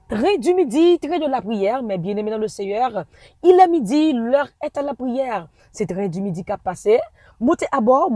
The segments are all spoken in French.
Très du midi, très de la prière, mais bien aimé dans le Seigneur, il est midi, l'heure est à la prière. C'est très du midi qu'a passé. Montez à bord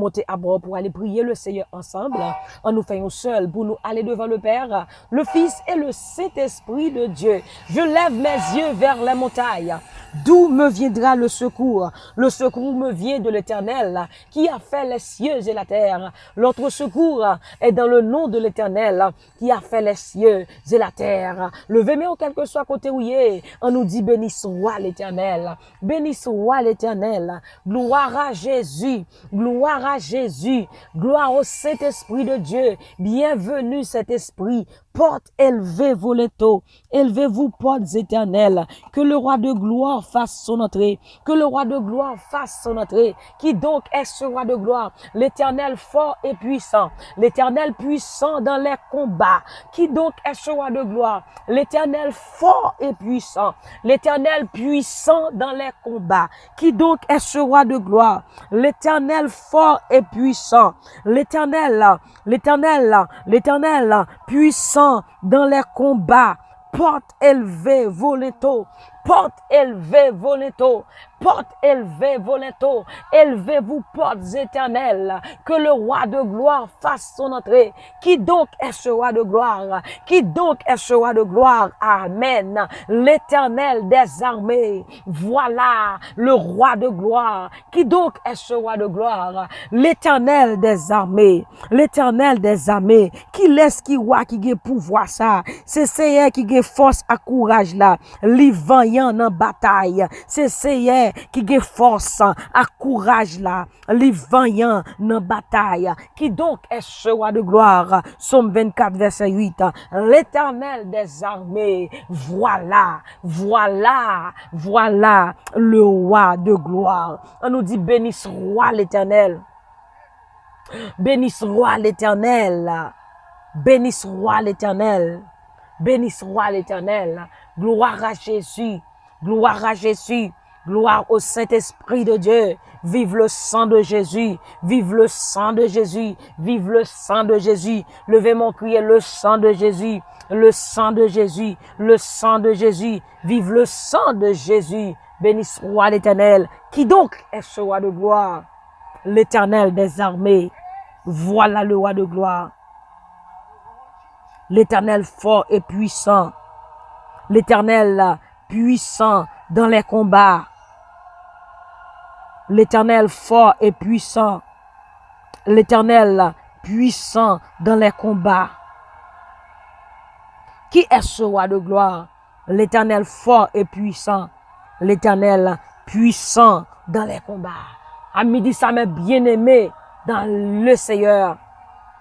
pour aller prier le Seigneur ensemble, en nous faisant seul pour nous aller devant le Père, le Fils et le Saint-Esprit de Dieu. Je lève mes yeux vers les montagnes. D'où me viendra le secours? Le secours me vient de l'Éternel qui a fait les cieux et la terre. L'autre secours est dans le nom de l'Éternel qui a fait les cieux et la terre. Levez-moi quel que soit côté où il est. On nous dit béni soit l'Éternel. Béni soit l'Éternel. Gloire à Jésus. Gloire à Jésus. Gloire au Saint-Esprit de Dieu. Bienvenue cet esprit. Portes élevées vos linteaux. Élevez-vous portes éternelles. Que le roi de gloire fasse son entrée. Que le roi de gloire fasse son entrée. Qui donc est ce roi de gloire? L'Éternel fort et puissant. L'Éternel puissant dans les combats. Qui donc est ce roi de gloire? L'Éternel fort et puissant. L'Éternel puissant dans les combats. Qui donc est ce roi de gloire? L'Éternel fort et puissant. L'Éternel puissant dans les combats. Porte élevée vos linteaux. Porte élevée vos linteaux. Porte élevée vos linteaux. Élevez-vous portes éternelles. Que le roi de gloire fasse son entrée. Qui donc est ce roi de gloire? Qui donc est ce roi de gloire? Amen. L'Éternel des armées. Voilà le roi de gloire. Qui donc est ce roi de gloire? L'Éternel des armées. L'Éternel des armées. Qui laisse qui roi qui a pouvoir ça? C'est Seigneur qui a force à courage là. Li vaillant en bataille. C'est Seigneur qui a force à courage là. Li vaillant en bataille. Qui donc est ce roi de gloire? Somme 24 verset 8. L'Éternel des armées. Voilà le roi de gloire. On nous dit bénisse roi l'Éternel. Bénisse roi l'Éternel. Bénisse roi l'Éternel. Bénisse roi l'Éternel. Gloire à Jésus. Gloire à Jésus. Gloire au Saint-Esprit de Dieu. Vive le sang de Jésus. Vive le sang de Jésus. Vive le sang de Jésus. Levez mon crier le sang de Jésus. Le sang de Jésus. Le sang de Jésus. Vive le sang de Jésus. Bénisse roi l'Éternel. Qui donc est ce roi de gloire? L'Éternel des armées. Voilà le roi de gloire. L'Éternel fort et puissant. L'Éternel puissant dans les combats. L'Éternel fort et puissant. L'Éternel puissant dans les combats. Qui est ce roi de gloire? L'Éternel fort et puissant. L'Éternel puissant dans les combats. À midi, ça m'a bien aimé dans le Seigneur.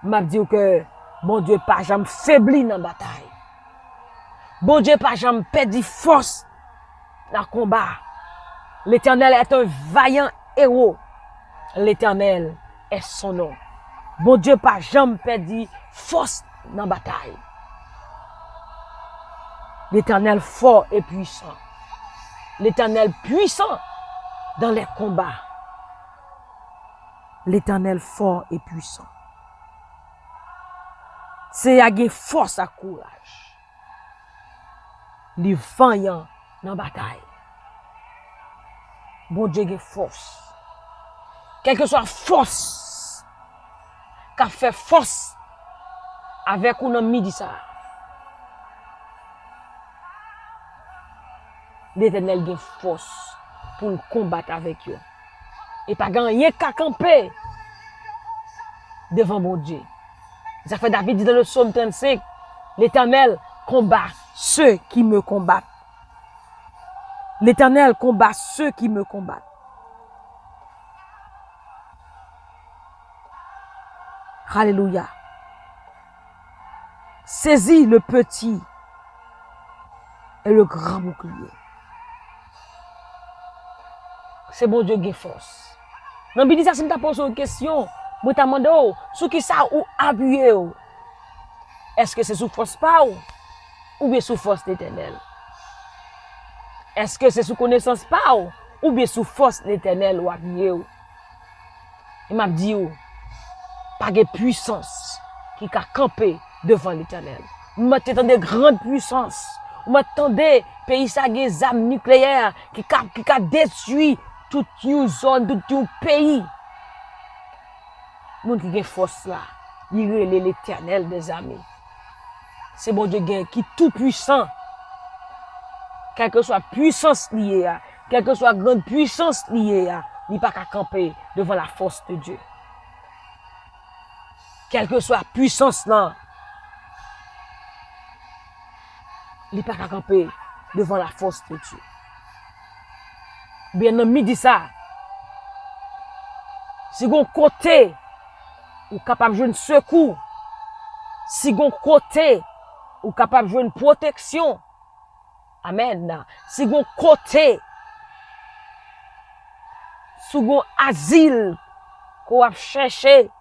M'a dit que bon Dieu pas jamais faibli dans la bataille. Bon Dieu pas jamais perdu force dans le combat. L'Éternel est un vaillant héros. L'Éternel est son nom. Bon Dieu pas jamais perdu force dans la bataille. L'Éternel fort et puissant. L'Éternel puissant dans les combats. L'Éternel fort et puissant. C'est à gagner force à courage. Les vaillants dans la bataille. Bon Dieu a force. Quelle que soit force qu'a fait force avec un homme midi ça. L'Éternel a force pour combattre avec eux. Et pas gagner qu'à camper devant mon Dieu. Ça fait David dit dans le psaume 35, l'Éternel combat ceux qui me combattent. L'Éternel combat ceux qui me combattent. Alléluia. Saisis le petit et le grand bouclier. C'est bon Dieu qui a force. Dans le ça, si je pose une question, je te demande, sur qui ça ou appuyer? Est-ce que c'est sous force pas ou bien sous force l'Éternel? Est-ce que c'est sous connaissance pas ou bien sous force l'Éternel ou appuyer? Il m'a dit, pas de puissance qui a campé devant l'Éternel. Mettez dans de grandes puissances Ou m'attendez, pays ça des armes nucléaires qui a détruit toute une zone, tout un pays. Moun qui a force là, il relève l'Éternel des amis. C'est bon Dieu qui est tout puissant. Quelle que soit puissance liée, quelle que soit grande puissance liée, il n'y a pas qu'à camper devant la force de Dieu. Quelle que soit puissance là, il n'y a pas qu'à camper devant la force de Dieu. Bien ami dit ça. Si vous côté, ou capable de jouer un secours, si vous côté, ou capable de jouer une protection, amen. Si vous côté, si vous asile, qu'on va chercher,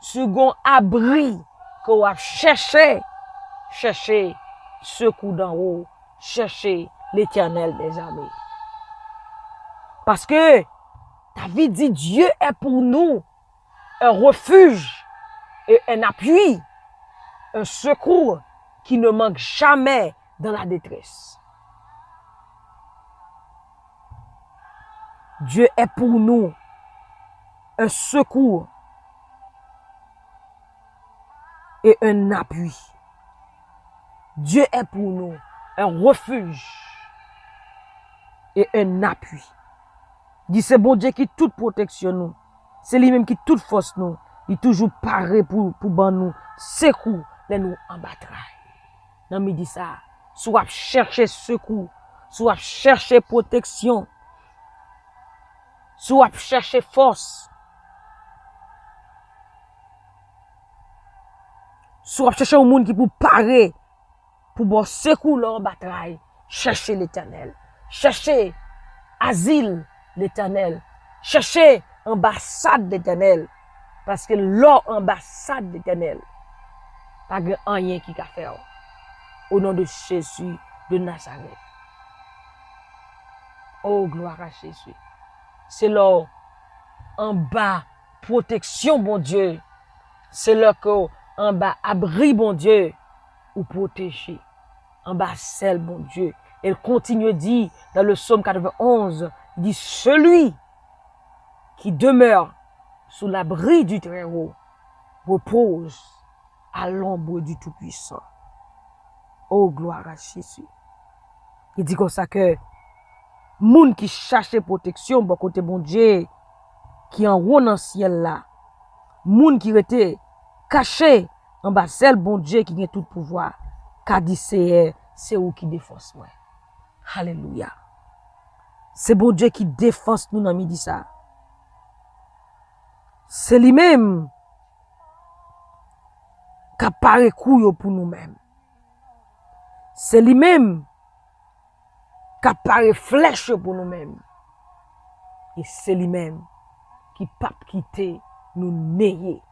si vous abri, qu'on va chercher secours d'en haut, chercher l'Éternel des armées. Parce que David dit Dieu est pour nous un refuge et un appui, un secours qui ne manque jamais dans la détresse. Dieu est pour nous un secours et un appui. Dieu est pour nous un refuge et un appui. Dit c'est bon Dieu qui toute protection nous. C'est lui-même qui toute force nous. Il est toujours paré pour nous secours les nous en bataille. Non me dit ça. Soit chercher secours, soit chercher protection, soit chercher force, soit chercher un monde qui pour parer pour bon secours en bataille. Chercher l'Éternel, chercher asile l'Éternel, chercher ambassade d'Éternel, parce que l'ambassade d'Éternel, pas rien qui a fait au nom de Jésus de Nazareth. Oh, gloire à Jésus. C'est là en bas protection, bon Dieu. C'est là en bas abri, bon Dieu, ou protéger. En bas celle, bon Dieu. Elle continue de dire dans le psaume 91, il dit celui qui demeure sous l'abri du Très-Haut repose à l'ombre du Tout-Puissant. Oh, gloire à Jésus. Il dit comme ça que moun qui cherche protection, bon côté bon Dieu, qui en haut dans le ciel là, moun qui était caché en bas, celle bon Dieu qui a tout pouvoir, qu'a dit c'est où qui défense moi. Alléluia. C'est bon Dieu qui défense nous dans midi ça. C'est lui-même qui apparaît couille pour nous-mêmes. C'est lui-même qui apparaît flèche pour nous-mêmes. Et c'est lui-même qui pas quitter nous néer.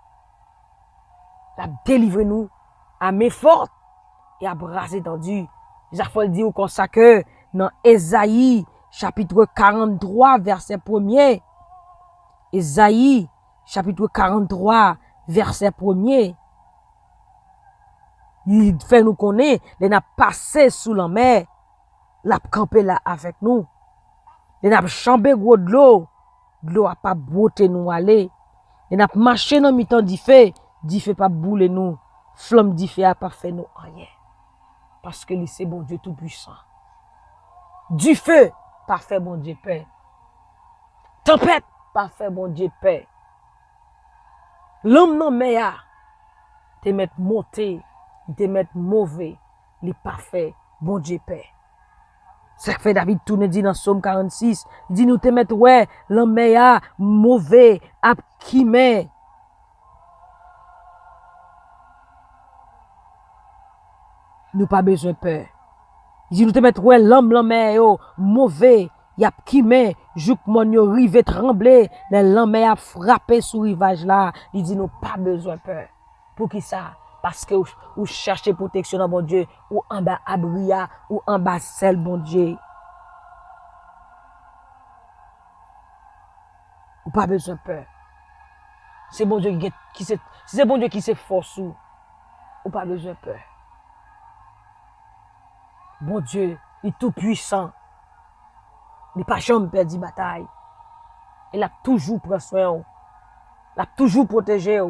La délivrer nous à main forte et à bras étendus. J'ai dit comme ça que dans Ésaïe chapitre 43 verset 1er. Ésaïe chapitre 43 verset 1er. Il fait nous connaître, il n'a passé sous la mer, il a campé là avec nous. Il a chambé gros de l'eau a pas beauté nous aller. Il a marché dans mi-temps d'y fait pas bouler nous. Flamme d'y fait a pas fait nous rien. Parce que c'est bon Dieu tout puissant. Du feu, parfait bon Dieu paix. Tempête, parfait bon Dieu paix. L'homme non meilleur, te mettre monté, te mettre mauvais, les parfaits, bon Dieu paix. Ça fait David tourne dit dans Psaume 46, il dit nous te mettre ouais, l'homme meilleur, mauvais, à qui met. Nous pas besoin de peur. Il dit nous te mettre ouais, l'homme meilleur, mauvais, y a qui met, jouk mon yo rive trembler, l'homme a frappé sur rivage là, il dit nous pas besoin de peur. Pour qui ça? Parce que ou cherchez protection dans bon Dieu, ou en bas abria, ou en bas celle bon Dieu. Ou pas besoin de peur. C'est bon Dieu c'est bon Dieu qui se force ou pas besoin de peur. Bon Dieu, il est tout puissant. Il n'est pas jamais perdu bataille. Il a toujours pris soin. Il a toujours protégé.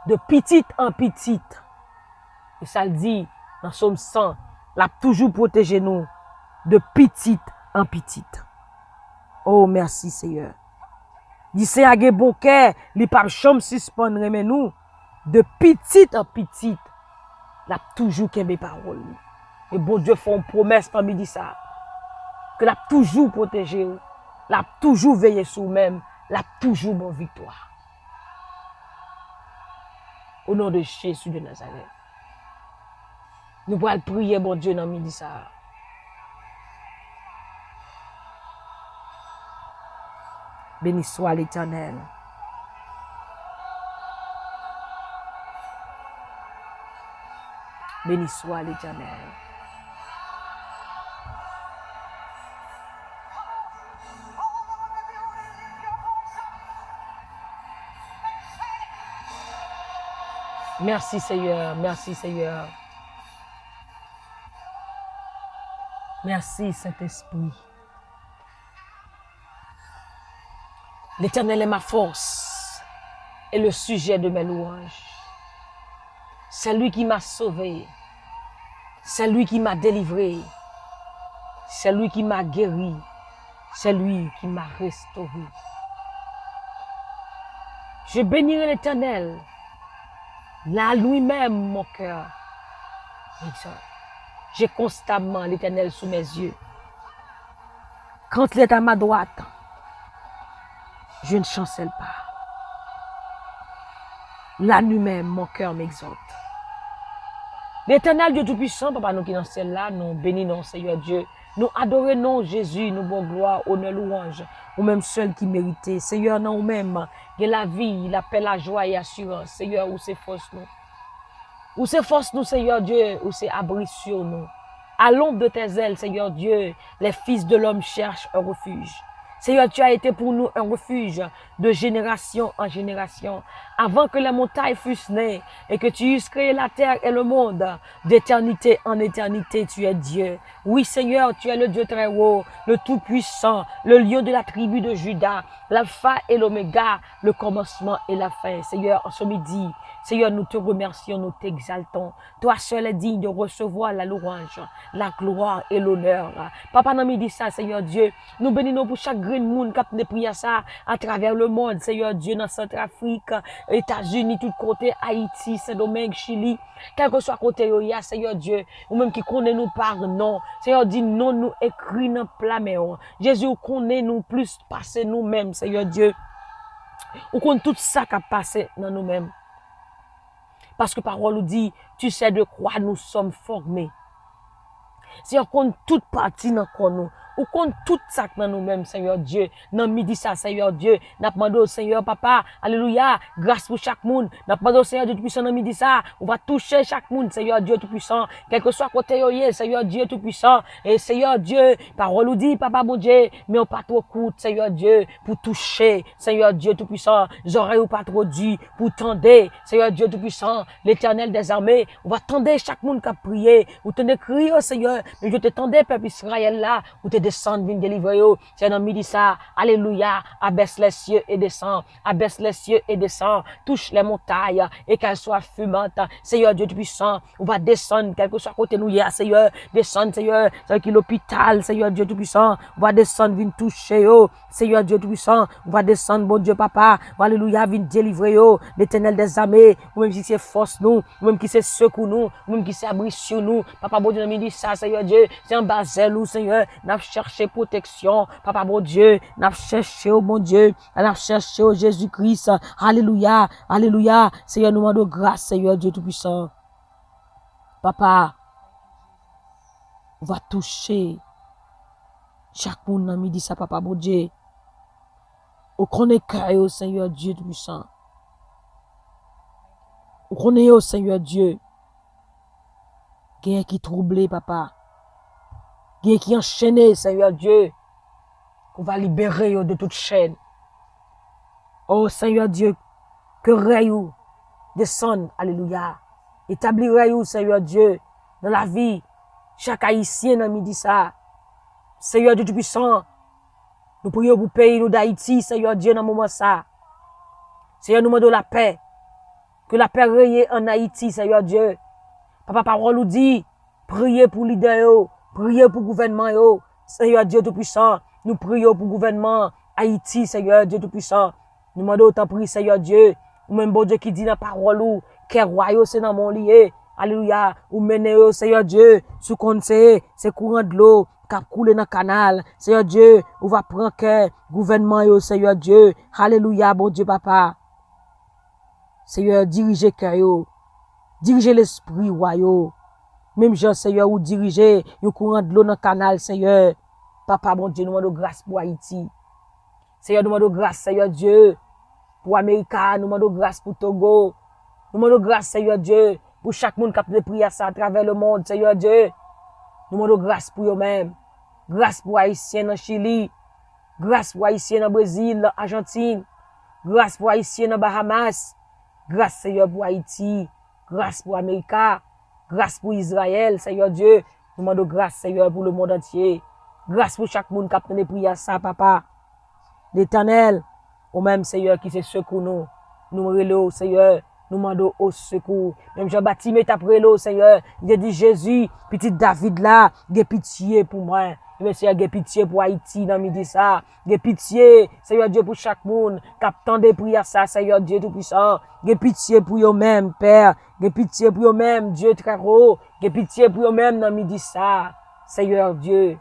De petite en petite. Et ça le dit dans Somme 100. Il a toujours protégé nous. De petite en petite. Oh, merci Seigneur. Il sait à bon cœur. Il n'est pas jamais suspendre mais nous. De petite en petite. Il a toujours qu'un parole. Et bon Dieu fait une promesse parmi dit ça. Que l'a toujours protégé, l'a toujours veillé sur même, l'a toujours bonne victoire. Au nom de Jésus de Nazareth. Nous pouvons prier, bon Dieu, dans midi ça. Béni soit l'Éternel. Béni soit l'Éternel. Merci Seigneur, merci Seigneur. Merci Saint-Esprit. L'Éternel est ma force et le sujet de mes louanges. C'est lui qui m'a sauvé. C'est lui qui m'a délivré. C'est lui qui m'a guéri. C'est lui qui m'a restauré. Je bénirai l'Éternel. Là, lui-même, mon cœur. J'ai constamment l'Éternel sous mes yeux. Quand il est à ma droite, je ne chancelle pas. Là, lui-même, mon cœur m'exalte. L'Éternel Dieu Tout-Puissant, Papa, nous qui dans celle-là, nous bénissons, Seigneur Dieu. Nous adorons Jésus, nous bon gloire, honneur, louange, ou même seul qui méritait. Seigneur, non, ou même, que la vie, la paix, la joie et l'assurance. Seigneur, où c'est force nous. Où c'est force nous, Seigneur Dieu, où c'est abri sur nous. À l'ombre de tes ailes, Seigneur Dieu, les fils de l'homme cherchent un refuge. Seigneur, tu as été pour nous un refuge de génération en génération. Avant que les montagnes fussent nées et que tu eusses créé la terre et le monde, d'éternité en éternité, tu es Dieu. Oui, Seigneur, tu es le Dieu très haut, le Tout-Puissant, le lion de la tribu de Juda, l'alpha et l'oméga, le commencement et la fin. Seigneur, en ce midi, Seigneur, nous te remercions, nous t'exaltons. Toi seul es digne de recevoir la louange, la gloire et l'honneur. Papa, nous dit ça, Seigneur Dieu. Nous bénissons pour chaque grand monde qui a prié ça à travers le monde. Seigneur Dieu, dans Centrafrique, États-Unis, tout côté, Haïti, Saint-Domingue, Chili, quel que soit côté, Seigneur Dieu, ou même qui connaît nous par nom. Seigneur, dit non, nous écrit dans plaméon. Jésus, connaît nous plus passer nous-mêmes, Seigneur Dieu. Ou connaît tout ça qui a passé dans nous-mêmes. Parce que parole nous dit, tu sais de quoi nous sommes formés. C'est qu'on toute partie dans nous. Ou qu'on tout ça dans nous-mêmes, Seigneur Dieu. Dans midi ça, Seigneur Dieu. N'a demandé au Seigneur Papa, alléluia, grâce pour chaque monde. N'a demandé au Seigneur Dieu Tout-Puissant dans midi ça. On va toucher chaque monde, Seigneur Dieu Tout-Puissant. Quel que soit côté yoye, Seigneur Dieu Tout-Puissant. Et Seigneur Dieu, parole nous dit, Papa mon Dieu, mais on pas trop court, Seigneur Dieu, pour toucher, Seigneur Dieu Tout-Puissant. J'aurais ou pas trop dit, pour tendre, Seigneur Dieu Tout-Puissant, l'Éternel des armées. On va tendre chaque monde qui a prié. Ou tenez crier, Seigneur, mais je te tendais, peuple Israël là, ou te descendre, viens délivrer. C'est dans midi ça. Alléluia. Abaisse les cieux et descend. Abaisse les cieux et descend. Touche les montagnes et qu'elles soient fumantes. Seigneur Dieu Tout-Puissant, on va descendre, quel que soit côté nous, Seigneur. Descendre, Seigneur. C'est qui l'hôpital, Seigneur Dieu Tout-Puissant. On va descendre, viens toucher, Seigneur Dieu Tout-Puissant. On va descendre, bon Dieu Papa. Alléluia, viens délivrer, l'Éternel des armées. Ou même si c'est force nous, ou même qui c'est secours nous, ou même qui c'est abri sur nous. Papa, bon Dieu, dans midi ça, Seigneur Dieu. C'est un basel ou Seigneur, n'a cherché protection. Papa, bon Dieu, n'a cherché, oh mon Dieu, n'a cherché, oh Jésus-Christ. Alléluia, alléluia. Seigneur, nous demandons grâce, Seigneur Dieu Tout-Puissant. Papa, on va toucher chaque monde dans midi ça, Papa, bon Dieu. On connaît cœur, Seigneur Dieu Tout-Puissant. On connaît, oh Seigneur Dieu. Quelqu'un qui troublé, Papa. Quelqu'un qui enchaîné, Seigneur Dieu. Qu'on va libérer de toute chaîne. Oh Seigneur Dieu, que Rayou descende, alléluia. Établir Rayou, Seigneur Dieu, dans la vie chaque haïtien dans midi ça. Seigneur Dieu Tout-Puissant, nous prions pour le pays nous d'Haïti, Seigneur Dieu, dans le moment ça. Seigneur, nous demandons la paix. Que la paix règne en Haïti, Seigneur Dieu. Papa, parole nous dit, priez pour leader, priez pour le gouvernement, Seigneur Dieu Tout-Puissant. Nous prions pour le gouvernement Haïti, Seigneur Dieu Tout-Puissant. Nous demandons autant prier, Seigneur Dieu. Ou même bon Dieu qui dit dans la parole, que roi, c'est dans mon lié. Alléluia. Ou menez, Seigneur Dieu, sous conseil, c'est courant de l'eau, qui a coulé dans le canal. Seigneur Dieu, on va prendre que gouvernement, Seigneur Dieu. Alléluia, bon Dieu, papa. Seigneur, dirigez cœur, dirigez l'esprit, roi. Même Jean, Seigneur, ou dirigez le courant de l'eau dans le canal, Seigneur. Papa, bon Dieu, nous demandons grâce pour Haïti. Seigneur, nous demandons grâce, Seigneur Dieu, pour l'Amérique, nous demandons grâce pour Togo. Nous demandons grâce, Seigneur Dieu, pour chaque monde qui a prié ça à travers le monde, Seigneur Dieu. Nous demandons grâce pour eux-mêmes. Grâce pour Haïtiens en Chili. Grâce pour Haïtiens en Brésil, en Argentine. Grâce pour Haïtiens en Bahamas. Grâce, Seigneur, pour Haïti. Grâce pour l'Amérique. Grâce pour Israël, Seigneur Dieu. Nous demandons grâce, Seigneur, pour le monde entier. Grâce pour chaque monde qui a prié à ça, papa. L'Éternel, au même Seigneur qui se secoue nous. Nous relève, Seigneur. Nous demandons au secours. Même Jean-Baptiste est après l'eau, Seigneur. Il a dit Jésus, petit David là, j'ai pitié pour moi. Mais Seigneur, j'ai pitié pour Haïti dans midi ça. J'ai pitié, Seigneur Dieu, pour chaque monde qui attend des prières ça, Seigneur Dieu Tout-Puissant. J'ai pitié pour eux-mêmes, Père. J'ai pitié pour eux-mêmes, Dieu très haut. J'ai pitié pour eux-mêmes dans midi ça. Seigneur Dieu.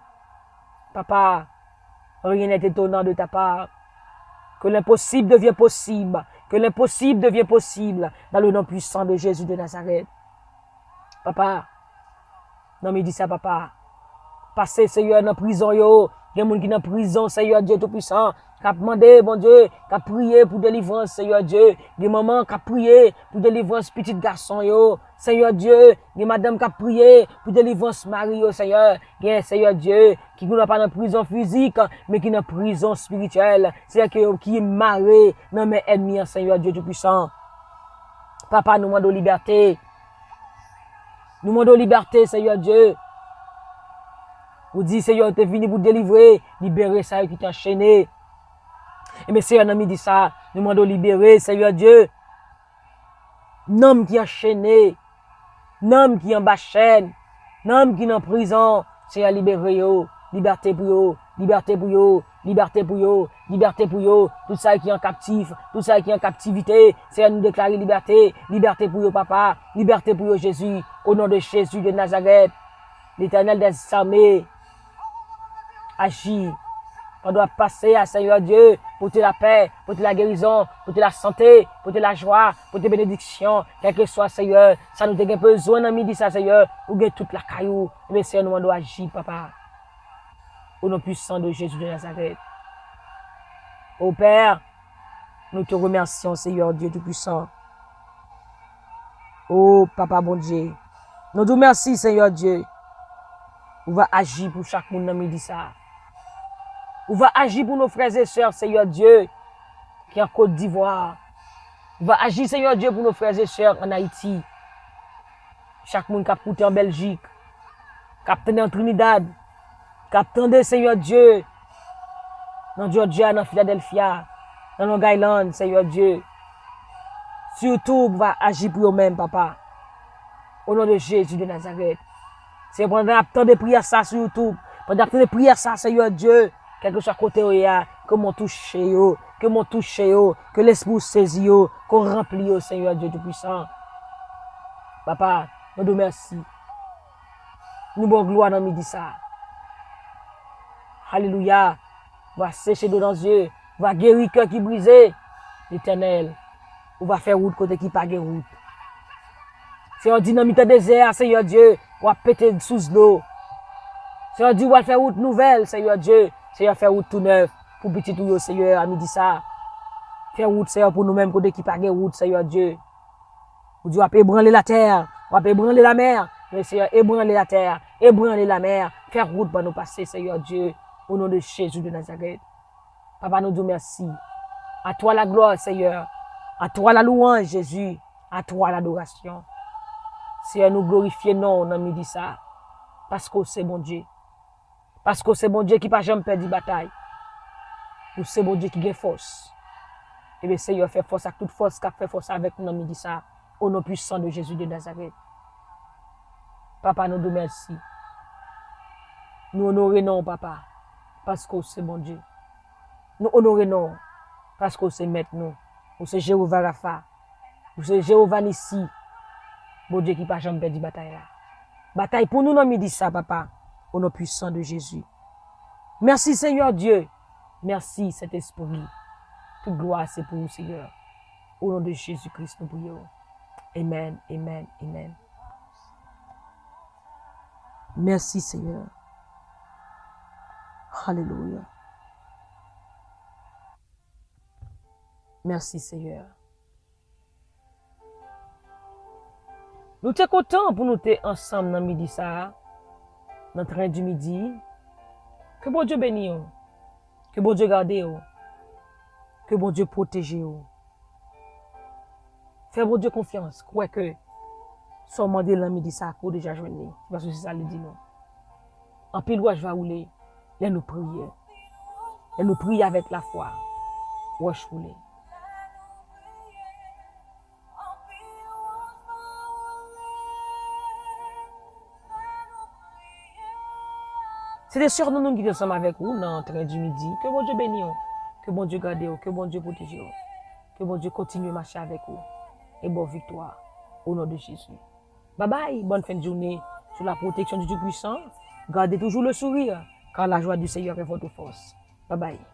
Papa, rien n'est étonnant de ta part. Que l'impossible devient possible. Que l'impossible devient possible dans le nom puissant de Jésus de Nazareth. Papa, non mais dis ça papa. Passez Seigneur dans la prison yo. Il y a des gens qui sont dans la prison, Seigneur Dieu Tout-Puissant. Qui a demandé, bon Dieu, qui a prié pour délivrance, Seigneur Dieu. Des mamans qui a prié pour délivrance petit garçon yo. Seigneur Dieu, des madame qui a prié pour délivrance Marie yo, Seigneur. Seigneur Dieu, qui n'est pas dans la prison physique, mais qui est dans la prison spirituelle. C'est-à-dire qui est marré dans mes ennemis, Seigneur Dieu Tout-Puissant. Papa, nous demandons liberté. Nous demandons liberté, Seigneur Dieu. Vous dites, Seigneur, tu es venu pour délivrer, libérer ça qui t'a enchaîné. Et bien, Seigneur, nous dit ça, nous demandons libérer, Seigneur Dieu. L'homme qui est enchaîné, l'homme qui est en bas chaîne, l'homme qui est en prison, Seigneur, libérez yo, liberté pour yo, liberté pour yo, liberté pour yo, liberté pour yo, tout ça qui est en captif, tout ça qui est en captivité, Seigneur, nous déclarer liberté, liberté pour yo, papa, liberté pour yo, Jésus, au nom de Jésus de Nazareth, l'Éternel des armées, agit. On doit passer à Seigneur Dieu pour te la paix, pour te la guérison, pour te la santé, pour te la joie, pour te bénédiction, quel que soit Seigneur. Ça nous a besoin dans midi, ça Seigneur, pour gagner toute la caillou. Mais Seigneur, nous doit agir, papa. Au nom puissant de Jésus de Nazareth. Ô Père, nous te remercions, Seigneur Dieu Tout-Puissant. Oh, Papa bon Dieu. Nous te remercions, Seigneur Dieu. On va agir pour chaque monde dans midi, ça. On va agir pour nos frères et sœurs, Seigneur Dieu, qui est en Côte d'Ivoire. On va agir, Seigneur Dieu, pour nos frères et sœurs en Haïti. Chaque monde qui a coûté en Belgique, qui a tenu en Trinidad, qui a tenu, Seigneur Dieu, dans Georgia, dans Philadelphia, dans Long Island, Seigneur Dieu. Surtout, on va agir pour eux-mêmes, papa. Au nom de Jésus de Nazareth. C'est pendant que de prières ça sur YouTube, pendant que de prières ça, Seigneur Dieu, quelque chose à côté où il y a, que mon touche yo, que mon touche yo, que l'esprit saisit yo, qu'on remplit yo, Seigneur Dieu Tout-Puissant. Papa, nous te remercions. Nous bon gloire dans midi ça. Alléluia. Va sécher d'eau dans les yeux, va guérir cœur qui brisé. L'Éternel, on va faire route côté qui pas de route. C'est un dynamite désert, Seigneur Dieu, on va péter sous l'eau. Seigneur Dieu, on va faire route nouvelle, Seigneur Dieu. Seigneur, faire route tout neuf pour petit tout, Seigneur, à midi ça. Faire route, Seigneur, pour nous-mêmes, côté qui pas de route, Seigneur Dieu. On va ébranler la terre, on va ébranler la mer. Mais Seigneur, ébranler la terre, ébranler la mer. Faire route pour nous passer, Seigneur Dieu, au nom de Jésus de Nazareth. Papa, nous disons merci. À toi la gloire, Seigneur. À toi la louange, Jésus. À toi l'adoration. Seigneur, nous glorifions non dans midi ça. Parce que c'est bon Dieu. Parce que c'est bon Dieu qui n'a jamais perdu bataille. Ou c'est bon Dieu qui a force. Et le Seigneur fait force à toute force qui a fait force avec nous dans midi ça. Au nom puissant de Jésus de Nazareth. Papa, nous te remercions. Nous honorons, papa, parce que c'est bon Dieu. Nous honorons, parce que c'est maître nous. Ou c'est Jéhovah Rapha. Ou c'est Jéhovah Nissi. Bon Dieu qui n'a jamais perdu bataille là. Bataille pour nous dans midi ça, papa. Au nom puissant de Jésus. Merci Seigneur Dieu. Merci Saint-Esprit. Toute gloire c'est pour nous Seigneur. Au nom de Jésus-Christ nous prions. Amen, amen, amen. Merci Seigneur. Alléluia. Merci Seigneur. Nous sommes contents pour nous être ensemble dans midi ça. Dans le train du midi. Que bon Dieu bénisse. Que bon Dieu garde. Que bon Dieu protège. Fais bon Dieu confiance. Crois que seulement de midi ça pour déjà joindre. Parce que c'est ça le dit non. En pile je vais rouler. Là nous prier. Là nous prier avec la foi. Wesh rouler. C'est des sœurs nous qui sommes avec vous dans le train du midi. Que bon Dieu bénisse. Que bon Dieu garde. Que bon Dieu protège. Que bon Dieu continue à marcher avec vous. Et bonne victoire. Au nom de Jésus. Bye bye. Bonne fin de journée. Sous la protection du Dieu puissant. Gardez toujours le sourire. Car la joie du Seigneur est votre force. Bye bye.